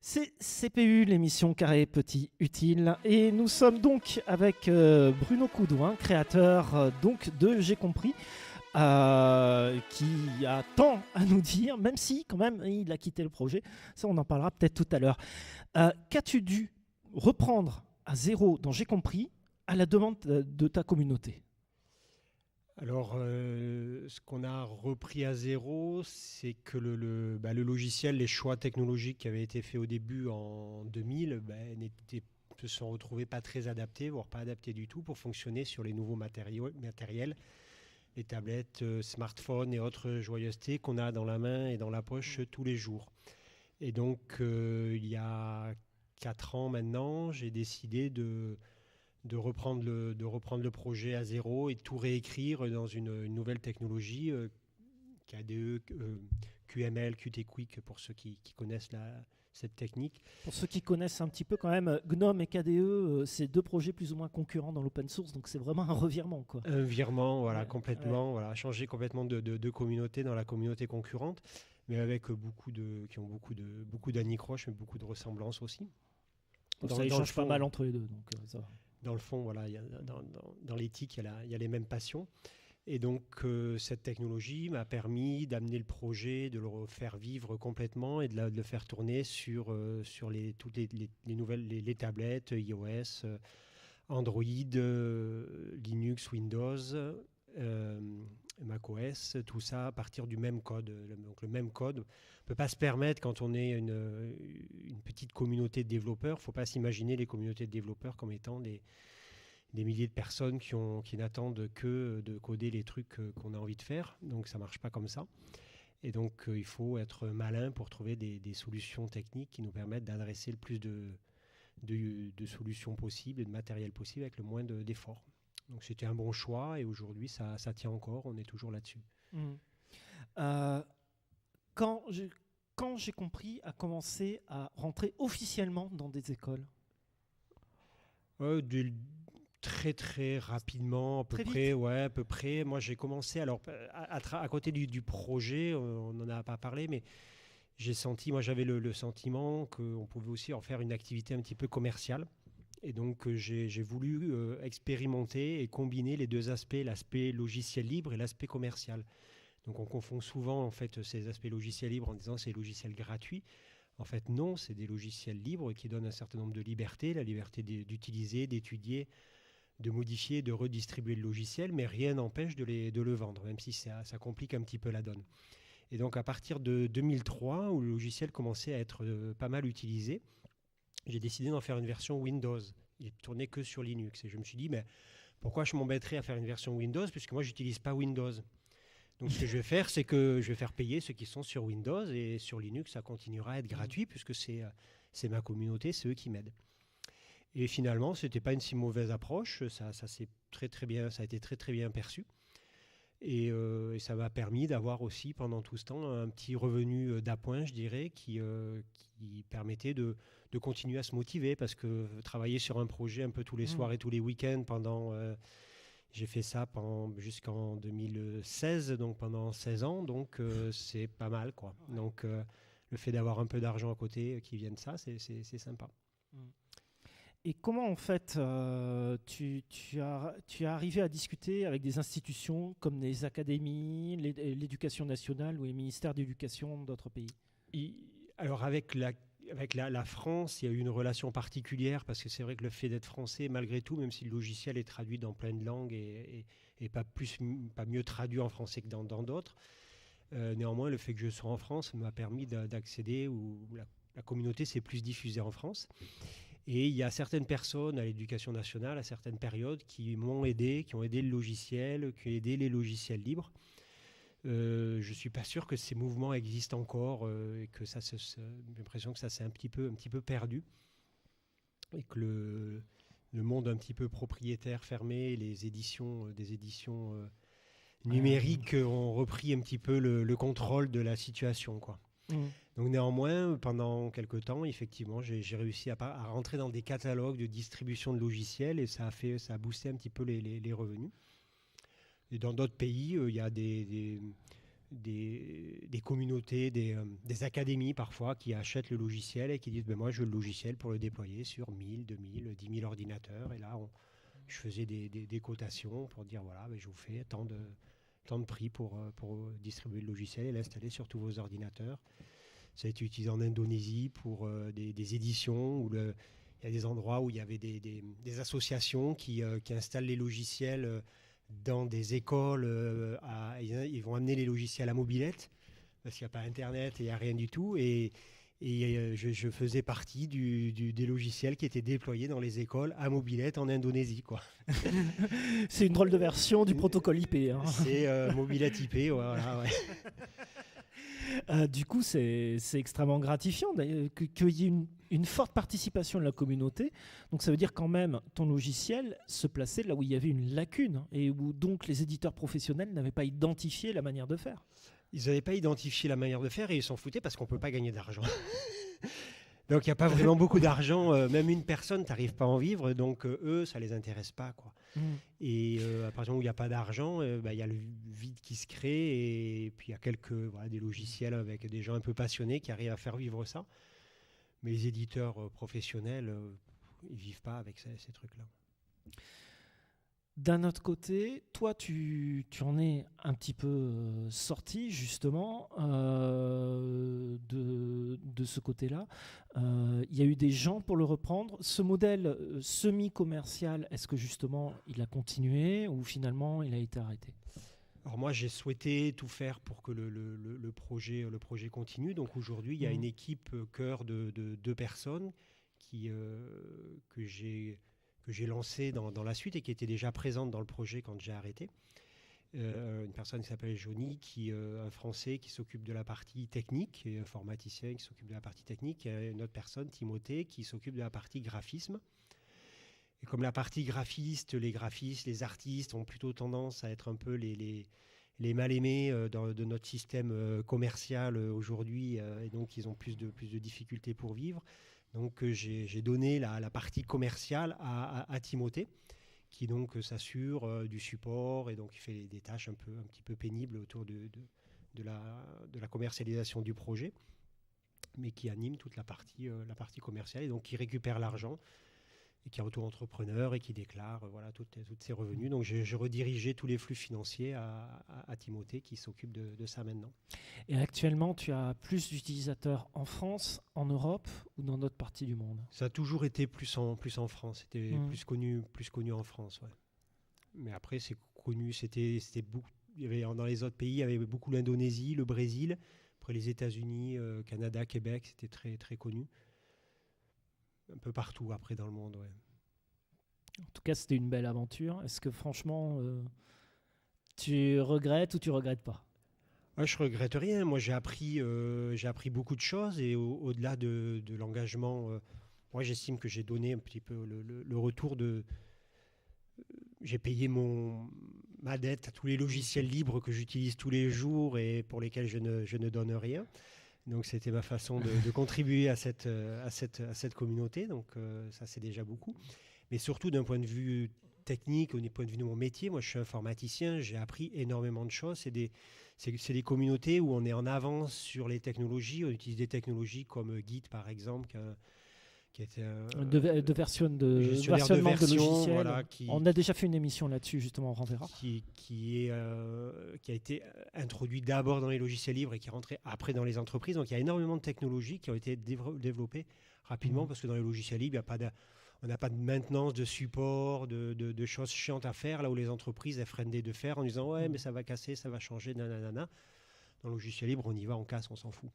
C'est CPU, l'émission Carré Petit Utile, et nous sommes donc avec Bruno Coudouin, créateur donc de J'ai compris, qui a tant à nous dire, même si quand même il a quitté le projet, ça on en parlera peut-être tout à l'heure. Qu'as-tu dû reprendre à zéro dans J'ai compris à la demande de ta communauté? Alors, ce qu'on a repris à zéro, c'est que le logiciel, les choix technologiques qui avaient été faits au début en 2000, se sont retrouvés pas très adaptés, voire pas adaptés du tout pour fonctionner sur les nouveaux matériels, les tablettes, smartphones et autres joyeusetés qu'on a dans la main et dans la poche tous les jours. Et donc, il y a 4 ans maintenant, j'ai décidé de reprendre le projet à zéro et de tout réécrire dans une nouvelle technologie, KDE, QML, Qt Quick pour ceux qui connaissent cette technique. Pour ceux qui connaissent un petit peu quand même, GNOME et KDE, c'est deux projets plus ou moins concurrents dans l'open source, donc c'est vraiment un revirement, quoi. Un virement, voilà, Ouais, ouais. complètement, voilà, changer complètement de communauté dans la communauté concurrente, mais avec qui ont beaucoup d'anicroches, mais beaucoup de ressemblances aussi. Donc Dans, ça dans le échange pas fond, mal entre les deux, donc ça va. dans le fond, voilà, dans l'éthique, il y a les mêmes passions. Et donc, cette technologie m'a permis d'amener le projet, de le refaire vivre complètement et de le faire tourner sur toutes les nouvelles les tablettes, iOS, Android, Linux, Windows, macOS, tout ça à partir du même code. Donc, le même code. On ne peut pas se permettre, quand on est une petite communauté de développeurs, il ne faut pas s'imaginer les communautés de développeurs comme étant des milliers de personnes qui n'attendent que de coder les trucs qu'on a envie de faire. Donc ça ne marche pas comme ça. Et donc il faut être malin pour trouver des solutions techniques qui nous permettent d'adresser le plus de solutions possibles et de matériel possible avec le moins d'efforts. Donc c'était un bon choix et aujourd'hui ça tient encore, on est toujours là-dessus. Mm. Euh, quand j'ai quand j'ai compris à commencer à rentrer officiellement dans des écoles. Euh, du- Très très rapidement, à peu Très près, vite. ouais, à peu près. Moi j'ai commencé, alors à côté du projet, on n'en a pas parlé, mais j'ai senti, moi j'avais le sentiment qu'on pouvait aussi en faire une activité un petit peu commerciale. Et donc j'ai voulu expérimenter et combiner les deux aspects, l'aspect logiciel libre et l'aspect commercial. Donc on confond souvent en fait ces aspects logiciels libres en disant c'est logiciels gratuits. En fait non, c'est des logiciels libres qui donnent un certain nombre de libertés, la liberté d'utiliser, d'étudier, de modifier, de redistribuer le logiciel, mais rien n'empêche de le vendre, même si ça complique un petit peu la donne. Et donc à partir de 2003, où le logiciel commençait à être pas mal utilisé, j'ai décidé d'en faire une version Windows. Il tournait que sur Linux. Et je me suis dit, mais pourquoi je m'embêterais à faire une version Windows, puisque moi, j'utilise pas Windows. Donc ce que je vais faire, c'est que je vais faire payer ceux qui sont sur Windows, et sur Linux, ça continuera à être gratuit, puisque c'est ma communauté, c'est eux qui m'aident. Et finalement, ce n'était pas une si mauvaise approche. Ça, très, très bien, ça a été très, très bien perçu. Et ça m'a permis d'avoir aussi pendant tout ce temps un petit revenu d'appoint, je dirais, qui permettait de continuer à se motiver parce que travailler sur un projet un peu tous les Mm. soirs et tous les week-ends j'ai fait ça jusqu'en 2016, donc pendant 16 ans, donc c'est pas mal quoi. Ouais. Donc le fait d'avoir un peu d'argent à côté qui vient de ça, c'est sympa. Mm. Et comment en fait tu as arrivé à discuter avec des institutions comme les académies, l'éducation nationale ou les ministères d'éducation d'autres pays? Il- alors avec la France, il y a eu une relation particulière parce que c'est vrai que le fait d'être français, malgré tout, même si le logiciel est traduit dans plein de langues et pas mieux traduit en français que dans d'autres, néanmoins, le fait que je sois en France m'a permis d'accéder où la communauté s'est plus diffusée en France. Et il y a certaines personnes à l'éducation nationale, à certaines périodes, qui m'ont aidé, qui ont aidé le logiciel, qui ont aidé les logiciels libres. Je ne suis pas sûr que ces mouvements existent encore et que j'ai l'impression que ça s'est un petit peu perdu et que le monde un petit peu propriétaire fermé, des éditions Euh, numériques ont repris un petit peu le contrôle de la situation, quoi. mm. Donc néanmoins, pendant quelques temps, effectivement, j'ai réussi à rentrer dans des catalogues de distribution de logiciels et ça a boosté un petit peu les revenus. Et dans d'autres pays, il y a des communautés, des académies parfois qui achètent le logiciel et qui disent moi je veux le logiciel pour le déployer sur 1000, 2000, 10 000 ordinateurs. Et là, je faisais des cotations pour dire voilà, je vous fais tant de prix pour distribuer le logiciel et l'installer sur tous vos ordinateurs. Ça a été utilisé en Indonésie pour des éditions où il y a des endroits où il y avait des associations qui installent les logiciels dans des écoles. Ils vont amener les logiciels à mobilette parce qu'il n'y a pas Internet et il n'y a rien du tout. Et je faisais partie des logiciels qui étaient déployés dans les écoles à mobilette en Indonésie, quoi. C'est une drôle de version du protocole IP. Hein. C'est mobilette IP, voilà. Ouais. Du coup, c'est extrêmement gratifiant qu'il y ait une forte participation de la communauté. Donc ça veut dire quand même ton logiciel se plaçait là où il y avait une lacune et où donc les éditeurs professionnels n'avaient pas identifié la manière de faire. Ils n'avaient pas identifié la manière de faire et ils s'en foutaient parce qu'on ne peut pas gagner d'argent. Donc il n'y a pas vraiment beaucoup d'argent. Même une personne, tu n'arrives pas à en vivre. Donc eux, ça ne les intéresse pas, quoi. Et à partir du moment où il n'y a pas d'argent, il y a le vide qui se crée. Et puis il y a des logiciels avec des gens un peu passionnés qui arrivent à faire vivre ça. Mais les éditeurs professionnels, ils ne vivent pas avec ces trucs-là. D'un autre côté, toi, tu en es un petit peu sorti justement de ce côté-là. Il y a eu des gens pour le reprendre. Ce modèle semi-commercial, est-ce que justement il a continué ou finalement il a été arrêté ? Alors moi, j'ai souhaité tout faire pour que le projet continue. Donc aujourd'hui, il y a une équipe cœur de 2 personnes que j'ai lancée dans la suite et qui était déjà présente dans le projet quand j'ai arrêté. Une personne qui s'appelle Johnny, un Français qui s'occupe de la partie technique, et un informaticien qui s'occupe de la partie technique, et une autre personne, Timothée, qui s'occupe de la partie graphisme. Et comme la partie graphiste, les graphistes, les artistes ont plutôt tendance à être un peu les mal-aimés de notre système commercial aujourd'hui, et donc ils ont plus de difficultés pour vivre. Donc j'ai donné la partie commerciale à Timothée, qui donc s'assure du support et donc il fait des tâches un petit peu pénibles autour de la commercialisation du projet, mais qui anime toute la partie commerciale et donc qui récupère l'argent et qui est auto-entrepreneur et qui déclare toutes ses revenus. Donc j'ai redirigé tous les flux financiers à Timothée qui s'occupe de ça maintenant. Et actuellement, tu as plus d'utilisateurs en France, en Europe ou dans d'autres parties du monde ? Ça a toujours été plus en France. C'était plus connu en France. Ouais. Mais après, c'est connu. C'était beaucoup. Dans les autres pays, il y avait beaucoup l'Indonésie, le Brésil. Après les États-Unis, Canada, Québec, c'était très, très connu. Un peu partout après dans le monde, ouais. En tout cas, c'était une belle aventure. Est-ce que franchement, tu regrettes ou tu regrettes pas ? Ouais, je regrette rien. Moi, j'ai appris beaucoup de choses et au-delà de l'engagement, moi, j'estime que j'ai donné un petit peu le retour j'ai payé ma dette à tous les logiciels libres que j'utilise tous les jours et pour lesquels je ne donne rien. Donc c'était ma façon de contribuer à cette communauté. Donc ça, c'est déjà beaucoup. Mais surtout d'un point de vue technique, au point de vue de mon métier, moi je suis informaticien, j'ai appris énormément de choses. C'est des communautés où on est en avance sur les technologies. On utilise des technologies comme Git par exemple, qui était de versionnement de logiciels. Voilà, on a déjà fait une émission là-dessus, justement, on renverra. Qui a été introduit d'abord dans les logiciels libres et qui est rentré après dans les entreprises. Donc il y a énormément de technologies qui ont été développées rapidement parce que dans les logiciels libres, on n'a pas de maintenance, de support, de choses chiantes à faire, là où les entreprises elles freinent de faire en disant ouais mais ça va casser, ça va changer, nanana. Dans le logiciel libre, on y va, on casse, on s'en fout.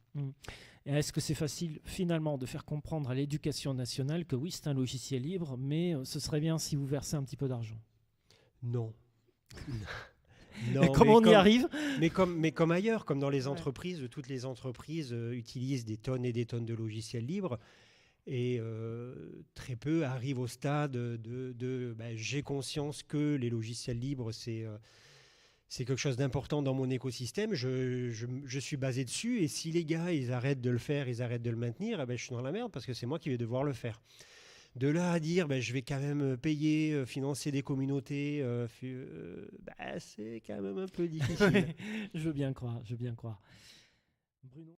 Et est-ce que c'est facile finalement de faire comprendre à l'éducation nationale que oui, c'est un logiciel libre, mais ce serait bien si vous versez un petit peu d'argent ? Non. Non, comment on y arrive ? mais comme ailleurs, comme dans les entreprises, toutes les entreprises utilisent des tonnes et des tonnes de logiciels libres et très peu arrivent au stade de j'ai conscience que les logiciels libres, c'est quelque chose d'important dans mon écosystème, je suis basé dessus et si les gars ils arrêtent de le faire, ils arrêtent de le maintenir, je suis dans la merde parce que c'est moi qui vais devoir le faire. De là à dire, ben, je vais quand même payer, financer des communautés, c'est quand même un peu difficile. Je veux bien croire, je veux bien croire. Bruno